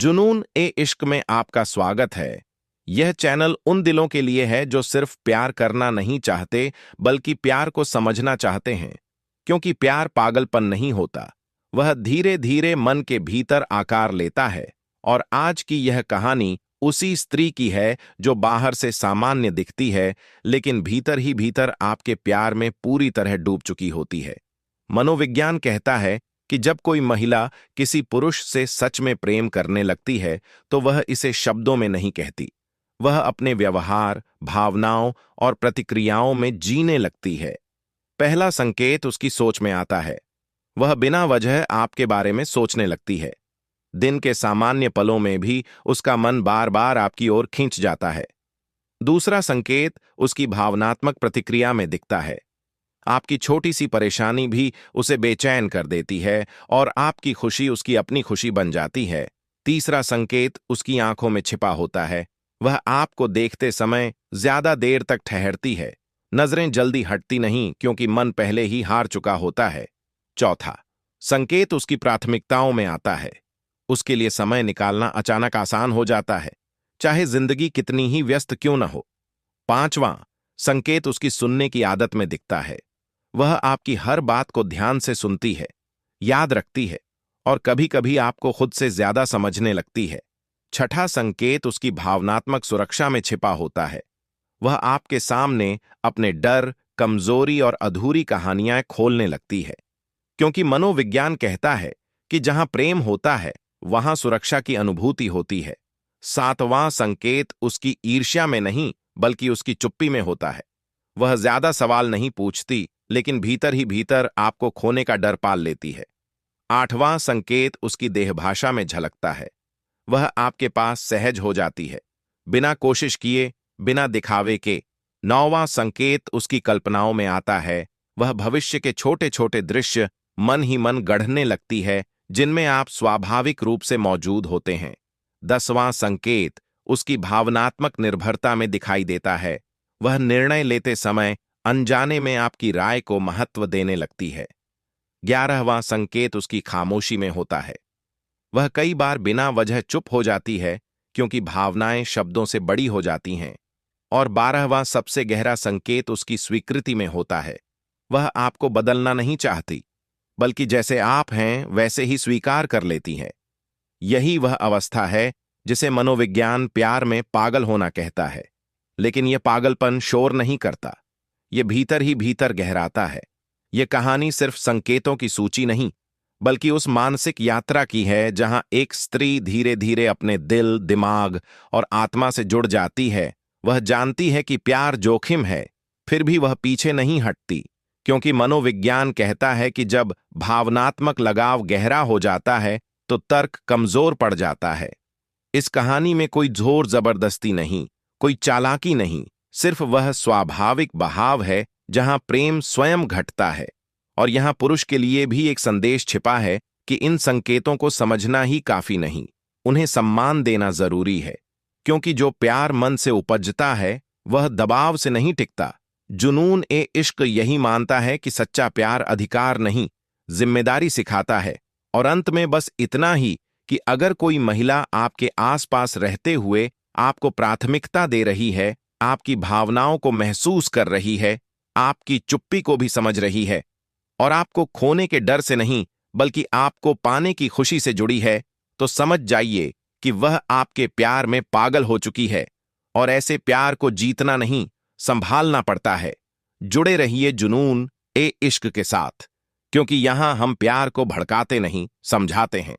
जुनून ए इश्क में आपका स्वागत है। यह चैनल उन दिलों के लिए है जो सिर्फ प्यार करना नहीं चाहते बल्कि प्यार को समझना चाहते हैं। क्योंकि प्यार पागलपन नहीं होता, वह धीरे धीरे मन के भीतर आकार लेता है। और आज की यह कहानी उसी स्त्री की है जो बाहर से सामान्य दिखती है लेकिन भीतर ही भीतर आपके प्यार में पूरी तरह डूब चुकी होती है। मनोविज्ञान कहता है कि जब कोई महिला किसी पुरुष से सच में प्रेम करने लगती है तो वह इसे शब्दों में नहीं कहती, वह अपने व्यवहार, भावनाओं और प्रतिक्रियाओं में जीने लगती है। पहला संकेत उसकी सोच में आता है। वह बिना वजह आपके बारे में सोचने लगती है। दिन के सामान्य पलों में भी उसका मन बार बार आपकी ओर खींच जाता है। दूसरा संकेत उसकी भावनात्मक प्रतिक्रिया में दिखता है। आपकी छोटी सी परेशानी भी उसे बेचैन कर देती है और आपकी खुशी उसकी अपनी खुशी बन जाती है। तीसरा संकेत उसकी आंखों में छिपा होता है। वह आपको देखते समय ज्यादा देर तक ठहरती है। नजरें जल्दी हटती नहीं क्योंकि मन पहले ही हार चुका होता है। चौथा संकेत उसकी प्राथमिकताओं में आता है। उसके लिए समय निकालना अचानक आसान हो जाता है, चाहे जिंदगी कितनी ही व्यस्त क्यों न हो। पांचवां संकेत उसकी सुनने की आदत में दिखता है। वह आपकी हर बात को ध्यान से सुनती है, याद रखती है और कभी कभी आपको खुद से ज्यादा समझने लगती है। छठा संकेत उसकी भावनात्मक सुरक्षा में छिपा होता है। वह आपके सामने अपने डर, कमजोरी और अधूरी कहानियां खोलने लगती है। क्योंकि मनोविज्ञान कहता है कि जहां प्रेम होता है वहां सुरक्षा की अनुभूति होती है। सातवां संकेत उसकी ईर्ष्या में नहीं बल्कि उसकी चुप्पी में होता है। वह ज्यादा सवाल नहीं पूछती लेकिन भीतर ही भीतर आपको खोने का डर पाल लेती है। आठवां संकेत उसकी देहभाषा में झलकता है। वह आपके पास सहज हो जाती है, बिना कोशिश किए, बिना दिखावे के। नौवां संकेत उसकी कल्पनाओं में आता है। वह भविष्य के छोटे छोटे दृश्य मन ही मन गढ़ने लगती है जिनमें आप स्वाभाविक रूप से मौजूद होते हैं। 10वां संकेत उसकी भावनात्मक निर्भरता में दिखाई देता है। वह निर्णय लेते समय अनजाने में आपकी राय को महत्व देने लगती है। 11वां संकेत उसकी खामोशी में होता है। वह कई बार बिना वजह चुप हो जाती है क्योंकि भावनाएं शब्दों से बड़ी हो जाती हैं। और 12वां सबसे गहरा संकेत उसकी स्वीकृति में होता है। वह आपको बदलना नहीं चाहती बल्कि जैसे आप हैं वैसे ही स्वीकार कर लेती है। यही वह अवस्था है जिसे मनोविज्ञान प्यार में पागल होना कहता है। लेकिन यह पागलपन शोर नहीं करता, ये भीतर ही भीतर गहराता है। ये कहानी सिर्फ संकेतों की सूची नहीं बल्कि उस मानसिक यात्रा की है जहां एक स्त्री धीरे धीरे अपने दिल, दिमाग और आत्मा से जुड़ जाती है। वह जानती है कि प्यार जोखिम है, फिर भी वह पीछे नहीं हटती। क्योंकि मनोविज्ञान कहता है कि जब भावनात्मक लगाव गहरा हो जाता है तो तर्क कमजोर पड़ जाता है। इस कहानी में कोई जोर जबरदस्ती नहीं, कोई चालाकी नहीं, सिर्फ वह स्वाभाविक बहाव है जहां प्रेम स्वयं घटता है। और यहां पुरुष के लिए भी एक संदेश छिपा है कि इन संकेतों को समझना ही काफी नहीं, उन्हें सम्मान देना जरूरी है। क्योंकि जो प्यार मन से उपजता है वह दबाव से नहीं टिकता। जुनून ए इश्क यही मानता है कि सच्चा प्यार अधिकार नहीं, जिम्मेदारी सिखाता है। और अंत में बस इतना ही कि अगर कोई महिला आपके आसपास रहते हुए आपको प्राथमिकता दे रही है, आपकी भावनाओं को महसूस कर रही है, आपकी चुप्पी को भी समझ रही है और आपको खोने के डर से नहीं बल्कि आपको पाने की खुशी से जुड़ी है, तो समझ जाइए कि वह आपके प्यार में पागल हो चुकी है। और ऐसे प्यार को जीतना नहीं, संभालना पड़ता है। जुड़े रहिए जुनून ए इश्क के साथ, क्योंकि यहां हम प्यार को भड़काते नहीं, समझाते हैं।